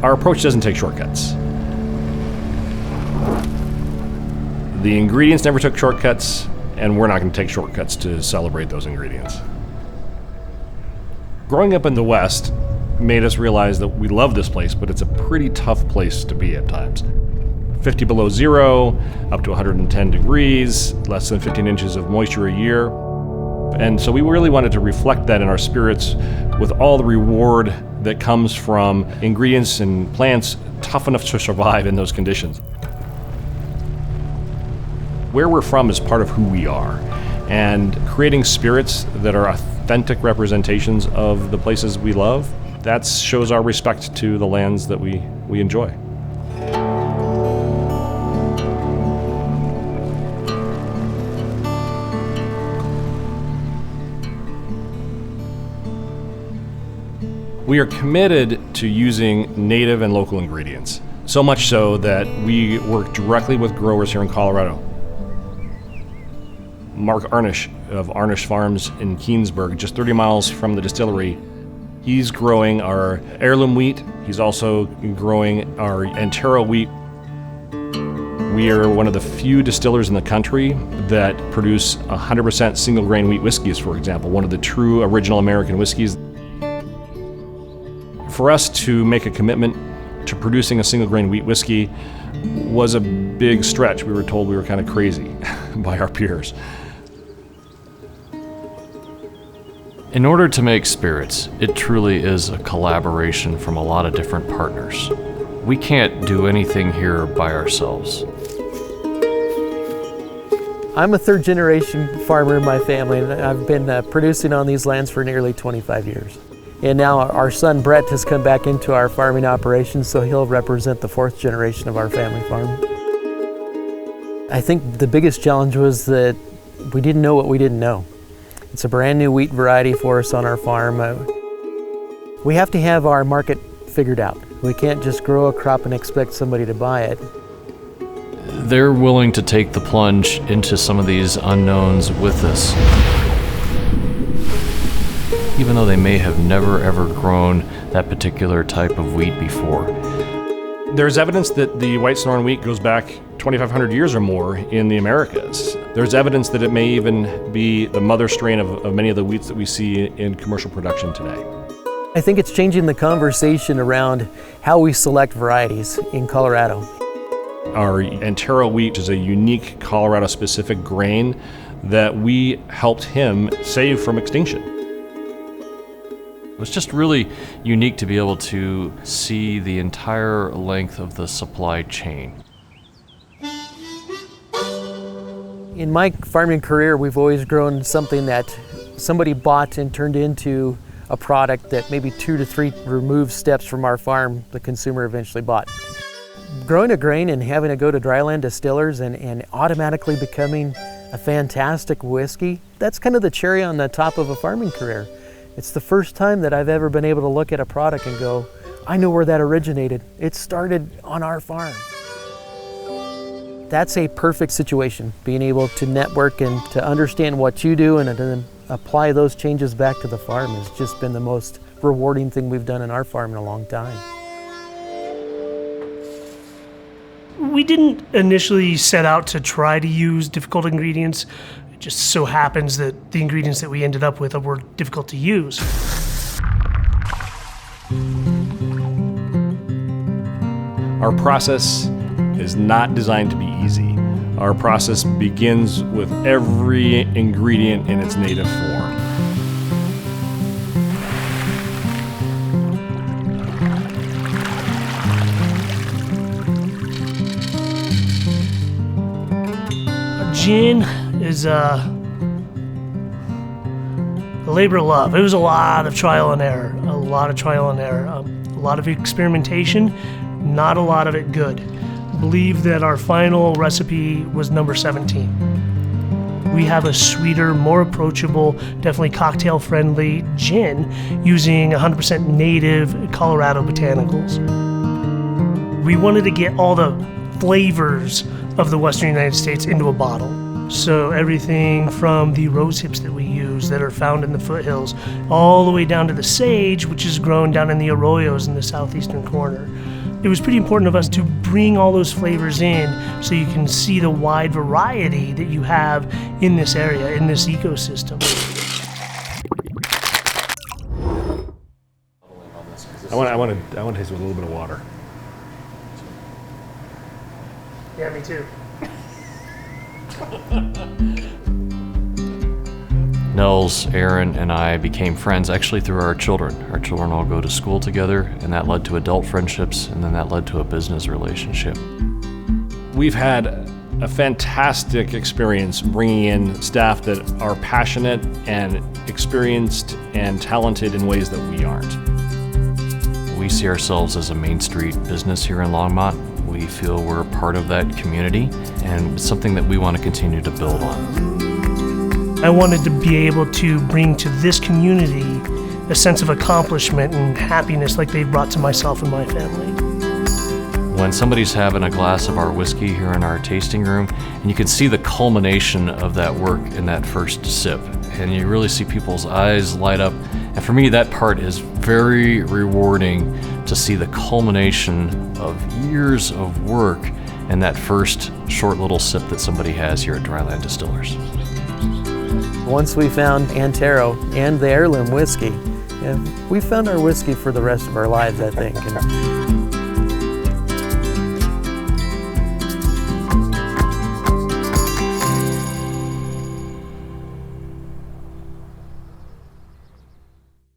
Our approach doesn't take shortcuts. The ingredients never took shortcuts, and we're not going to take shortcuts to celebrate those ingredients. Growing up in the West made us realize that we love this place, but it's a pretty tough place to be at times. 50 below zero, up to 110 degrees, less than 15 inches of moisture a year. And so we really wanted to reflect that in our spirits with all the reward that comes from ingredients and plants tough enough to survive in those conditions. Where we're from is part of who we are, and creating spirits that are authentic representations of the places we love, that shows our respect to the lands that we enjoy. We are committed to using native and local ingredients, so much so that we work directly with growers here in Colorado. Mark Arnish of Arnish Farms in Keensburg, just 30 miles from the distillery, he's growing our heirloom wheat. He's also growing our Antero wheat. We are one of the few distillers in the country that produce 100% single grain wheat whiskeys, for example, one of the true original American whiskeys. For us to make a commitment to producing a single grain wheat whiskey was a big stretch. We were told we were kind of crazy by our peers. In order to make spirits, it truly is a collaboration from a lot of different partners. We can't do anything here by ourselves. I'm a third generation farmer in my family, and I've been producing on these lands for nearly 25 years. And now our son Brett has come back into our farming operations, so he'll represent the fourth generation of our family farm. I think the biggest challenge was that we didn't know what we didn't know. It's a brand new wheat variety for us on our farm. We have to have our market figured out. We can't just grow a crop and expect somebody to buy it. They're willing to take the plunge into some of these unknowns with us, even though they may have never ever grown that particular type of wheat before. There's evidence that the white Sonoran wheat goes back 2,500 years or more in the Americas. There's evidence that it may even be the mother strain of many of the wheats that we see in commercial production today. I think it's changing the conversation around how we select varieties in Colorado. Our Antero wheat is a unique Colorado-specific grain that we helped him save from extinction. It was just really unique to be able to see the entire length of the supply chain. In my farming career, we've always grown something that somebody bought and turned into a product that maybe 2 to 3 removed steps from our farm the consumer eventually bought. Growing a grain and having to go to Dry Land Distillers and automatically becoming a fantastic whiskey, that's kind of the cherry on the top of a farming career. It's the first time that I've ever been able to look at a product and go, I know where that originated. It started on our farm. That's a perfect situation, being able to network and to understand what you do and then apply those changes back to the farm has just been the most rewarding thing we've done in our farm in a long time. We didn't initially set out to try to use difficult ingredients. It just so happens that the ingredients that we ended up with were difficult to use. Our process is not designed to be easy. Our process begins with every ingredient in its native form. Gin is a labor of love. It was a lot of trial and error, a lot of experimentation, not a lot of it good. I believe that our final recipe was number 17. We have a sweeter, more approachable, definitely cocktail-friendly gin using 100% native Colorado botanicals. We wanted to get all the flavors of the Western United States into a bottle. So everything from the rose hips that we use that are found in the foothills, all the way down to the sage, which is grown down in the arroyos in the southeastern corner. It was pretty important of us to bring all those flavors in so you can see the wide variety that you have in this area, in this ecosystem. I want to taste with a little bit of water. Yeah, me too. Nels, Aaron, and I became friends actually through our children. Our children all go to school together, and that led to adult friendships, and then that led to a business relationship. We've had a fantastic experience bringing in staff that are passionate and experienced and talented in ways that we aren't. We see ourselves as a Main Street business here in Longmont. We feel we're a part of that community, and it's something that we want to continue to build on. I wanted to be able to bring to this community a sense of accomplishment and happiness like they've brought to myself and my family. When somebody's having a glass of our whiskey here in our tasting room, and you can see the culmination of that work in that first sip, and you really see people's eyes light up. And for me, that part is very rewarding to see the culmination of years of work in that first short little sip that somebody has here at Dry Land Distillers. Once we found Antero and the heirloom whiskey, we found our whiskey for the rest of our lives, I think. And